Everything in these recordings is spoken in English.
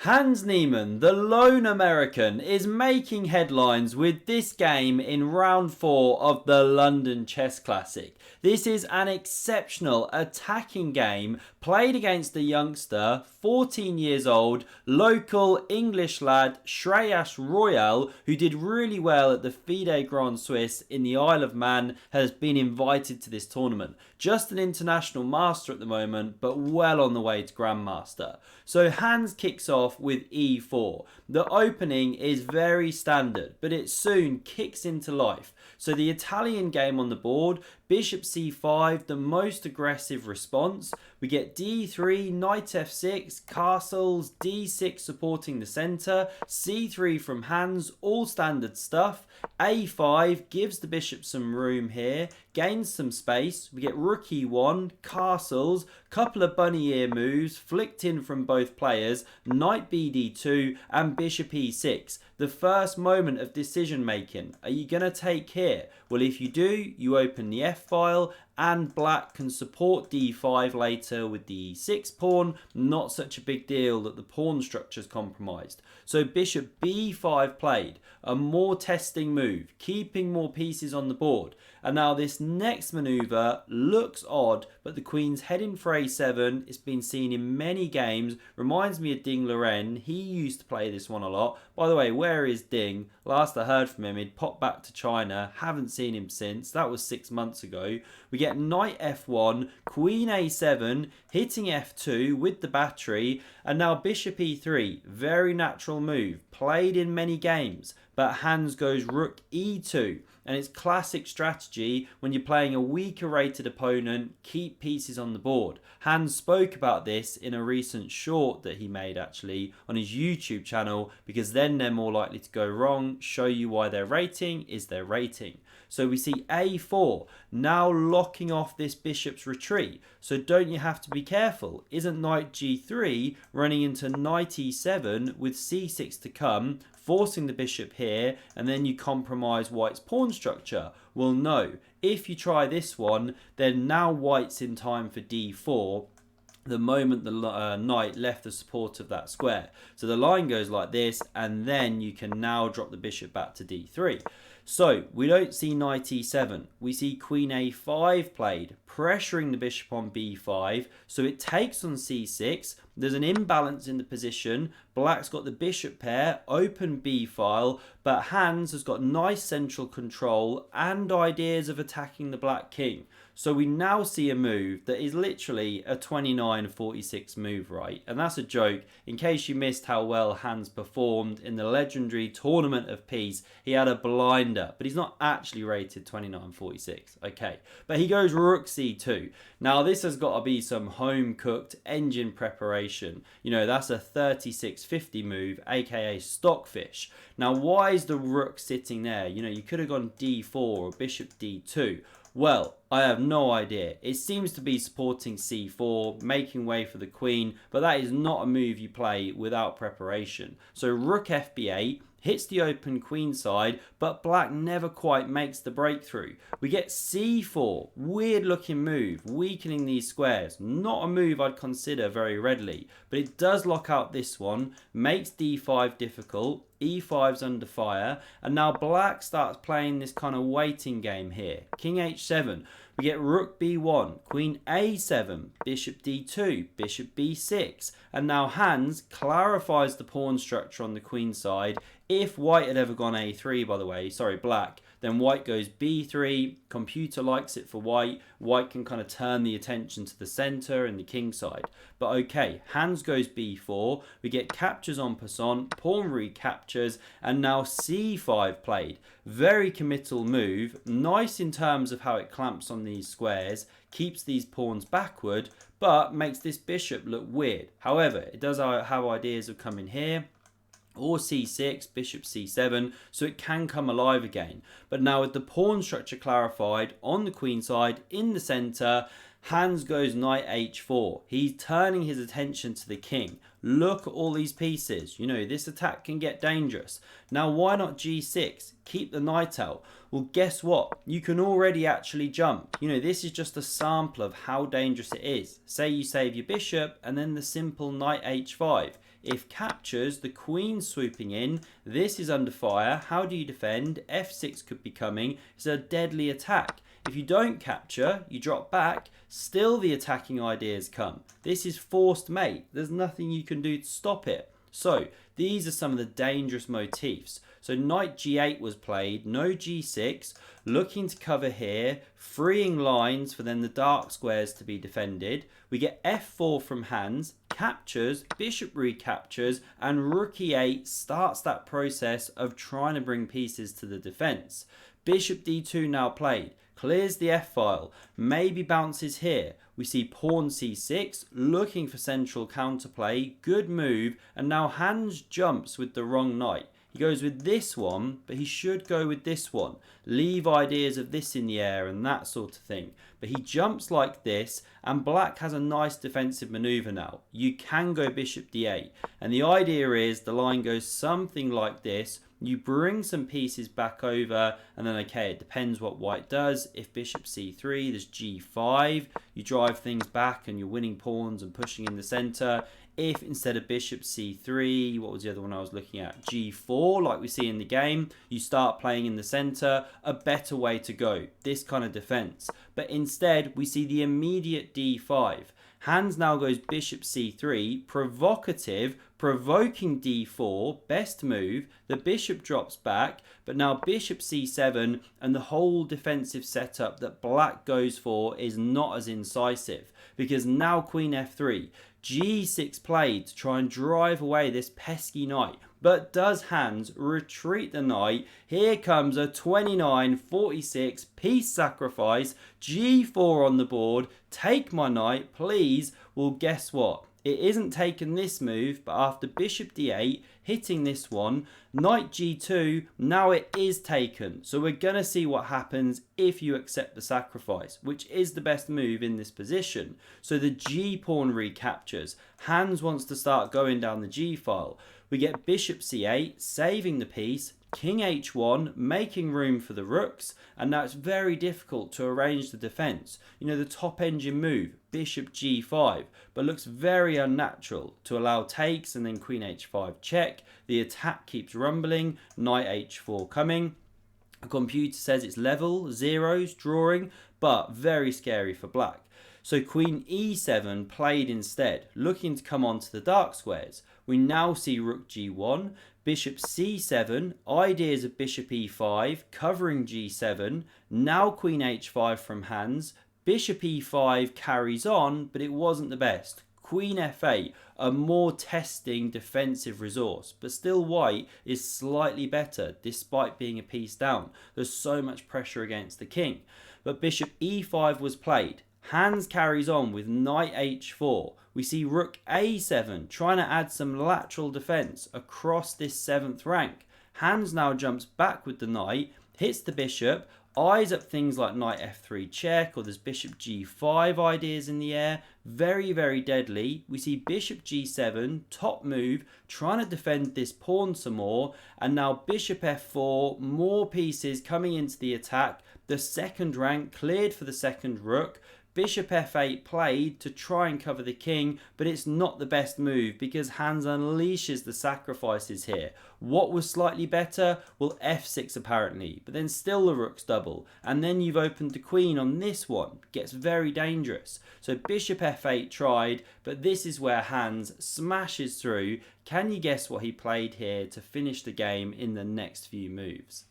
Hans Niemann, the lone American, is making headlines with this game in round 4 of the London Chess Classic. This is an exceptional attacking game played against a youngster, 14 years old, local English lad Shreyas Royal, who did really well at the FIDE Grand Suisse in the Isle of Man, has been invited to this tournament. Just an international master at the moment, but well on the way to Grandmaster. So Hans kicks off with e4. The opening is very standard, but it soon kicks into life. So the Italian game on the board, bishop c5, the most aggressive response. We get d3, knight f6, castles, d6 supporting the centre, c3 from Hans, all standard stuff. a5 gives the bishop some room here, gains some space. We get rook e1, castles, couple of bunny ear moves, flicked in from both players, knight bd2 and bishop e6. The first moment of decision making. Are you going to take here? Well, if you do, you open the f-file and black can support d5 later with the e6 pawn. Not such a big deal that the pawn structure is compromised. So bishop b5 played, a more testing move, keeping more pieces on the board. And now this next manoeuvre looks odd, but the queen's heading for a7. It's been seen in many games. Reminds me of Ding Liren. He used to play this one a lot. By the way, where is Ding? Last I heard from him, he'd popped back to China. Haven't seen him since. That was 6 months ago. We get knight f1, queen a7, hitting f2 with the battery, and now bishop e3. Very natural move, played in many games, but Hans goes rook e2. And it's classic strategy when you're playing a weaker rated opponent, keep pieces on the board. Hans spoke about this in a recent short that he made actually on his YouTube channel, because then they're more likely to go wrong, show you why their rating is their rating. So we see a4 now locking off this bishop's retreat. So don't you have to be careful? Isn't knight g3 running into knight e7 with c6 to come, forcing the bishop here, and then you compromise white's pawn structure? Well, no. If you try this one, then now white's in time for d4 the moment the knight left the support of that square. So the line goes like this, and then you can now drop the bishop back to d3. So we don't see knight e7. We see queen a5 played, pressuring the bishop on b5. So it takes on c6. There's an imbalance in the position. Black's got the bishop pair, open b-file, but Hans has got nice central control and ideas of attacking the black king. So we now see a move that is literally a 29-46 move, right? And that's a joke. In case you missed how well Hans performed in the legendary Tournament of Peace, he had a blinder, but he's not actually rated 29-46. Okay, but he goes rook c2. Now this has got to be some home-cooked engine preparation. You know, that's a 36-50 move, aka stockfish. Now why is the rook sitting there? You know, you could have gone d4 or bishop d2. Well, I have no idea. It seems to be supporting c4, making way for the queen, but that is not a move you play without preparation. So rook fb8 hits the open queen side, but black never quite makes the breakthrough. We get c4, weird looking move, weakening these squares. Not a move I'd consider very readily, but it does lock out this one, makes d5 difficult, e5's under fire, and now black starts playing this kind of waiting game here. King h7. We get rook b1, queen a7, bishop d2, bishop b6, and now Hans clarifies the pawn structure on the queen side. If white had ever gone a3, by the way, sorry, black, then white goes b3, computer likes it for white, white can kind of turn the attention to the center and the king side. But okay, Hans goes b4, we get captures en passant, pawn recaptures, and now c5 played. Very committal move, nice in terms of how it clamps on these squares, keeps these pawns backward, but makes this bishop look weird. However, it does have ideas of coming here, or c6, bishop c7, so it can come alive again. But now with the pawn structure clarified on the queen side in the center, Hans goes knight h4. He's turning his attention to the king. Look at all these pieces. You know, this attack can get dangerous. Now, why not g6? Keep the knight out. Well, guess what? You can already actually jump. You know, this is just a sample of how dangerous it is. Say you save your bishop and then the simple knight h5. If captures, the queen swooping in. This is under fire. How do you defend? f6 could be coming. It's a deadly attack. If you don't capture, you drop back, still the attacking ideas come. This is forced mate. There's nothing you can do to stop it. So these are some of the dangerous motifs. So knight g8 was played, no g6, looking to cover here, freeing lines for then the dark squares to be defended. We get f4 from hands, captures, bishop recaptures, and rook e8 starts that process of trying to bring pieces to the defense. Bishop d2 now played, clears the f-file, maybe bounces here. We see pawn c6, looking for central counterplay, good move, and now Hans jumps with the wrong knight. He goes with this one, but he should go with this one. Leave ideas of this in the air and that sort of thing. But he jumps like this, and black has a nice defensive maneuver now. You can go bishop d8, and the idea is the line goes something like this. You bring some pieces back over, and then okay, it depends what white does. If bishop c3, there's g5. You drive things back and you're winning pawns and pushing in the center. If instead of bishop c3, what was the other one I was looking at? g4, like we see in the game, you start playing in the center, a better way to go, this kind of defense. But instead, we see the immediate d5. Hans now goes bishop c3, provocative, provoking d4, best move. The bishop drops back, but now bishop c7, and the whole defensive setup that black goes for is not as incisive, because now queen f3, g6 played to try and drive away this pesky knight. But does Hans retreat the knight? Here comes a 29-46 piece sacrifice, g4 on the board, take my knight, please. Well, guess what? It isn't taken this move, but after bishop d8, hitting this one, knight g2, now it is taken. So we're going to see what happens if you accept the sacrifice, which is the best move in this position. So the g-pawn recaptures. Hans wants to start going down the g-file. We get bishop c8, saving the piece, king h1, making room for the rooks, and now it's very difficult to arrange the defense. You know, the top engine move, bishop g5, but looks very unnatural to allow takes and then queen h5 check. The attack keeps rumbling, knight h4 coming. A computer says it's level, zeros, drawing, but very scary for black. So queen e7 played instead, looking to come onto the dark squares. We now see rook g1, bishop c7, ideas of bishop e5, covering g7, now queen h5 from Hans, bishop e5 carries on, but it wasn't the best. Queen f8, a more testing defensive resource, but still white is slightly better despite being a piece down. There's so much pressure against the king. But bishop e5 was played. Hans carries on with knight h4. We see rook a7 trying to add some lateral defense across this 7th rank. Hans now jumps back with the knight, hits the bishop, eyes up things like knight f3 check, or there's bishop g5 ideas in the air. Very, very deadly. We see bishop g7, top move, trying to defend this pawn some more, and now bishop f4, more pieces coming into the attack. The 2nd rank cleared for the 2nd rook. Bishop f8 played to try and cover the king, but it's not the best move because Hans unleashes the sacrifices here. What was slightly better? Well, f6 apparently, but then still the rook's double, and then you've opened the queen on this one. Gets very dangerous. So bishop f8 tried, but this is where Hans smashes through. Can you guess what he played here to finish the game in the next few moves?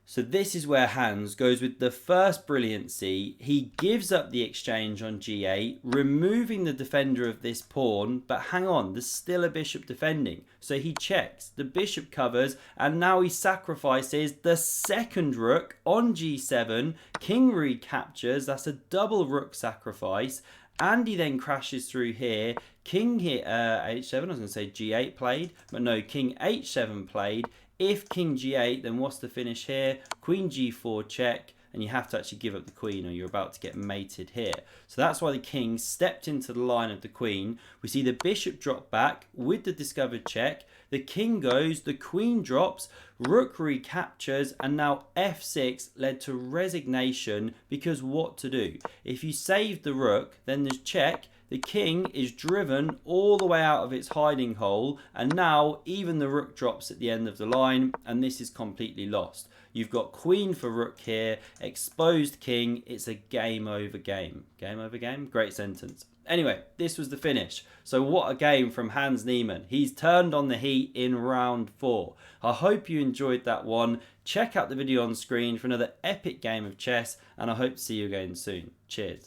So this is where Hans goes with the first brilliancy. He gives up the exchange on g8, removing the defender of this pawn, but hang on, there's still a bishop defending. So he checks, the bishop covers, and now he sacrifices the 2nd rook on g7, king recaptures, that's a double rook sacrifice, and he then crashes through here, king here, h7, I was going to say g8 played, but no, king h7 played. If king g8, then what's the finish here? Queen g4 check, and you have to actually give up the queen or you're about to get mated here. So that's why the king stepped into the line of the queen. We see the bishop drop back with the discovered check. The king goes, the queen drops, rook recaptures, and now f6 led to resignation because what to do? If you save the rook, then there's check. the king is driven all the way out of its hiding hole, and now even the rook drops at the end of the line, and this is completely lost. You've got queen for rook here, exposed king. It's a game over game. Game over game? Great sentence. Anyway, this was the finish. So what a game from Hans Niemann. He's turned on the heat in round 4. I hope you enjoyed that one. Check out the video on screen for another epic game of chess, and I hope to see you again soon. Cheers.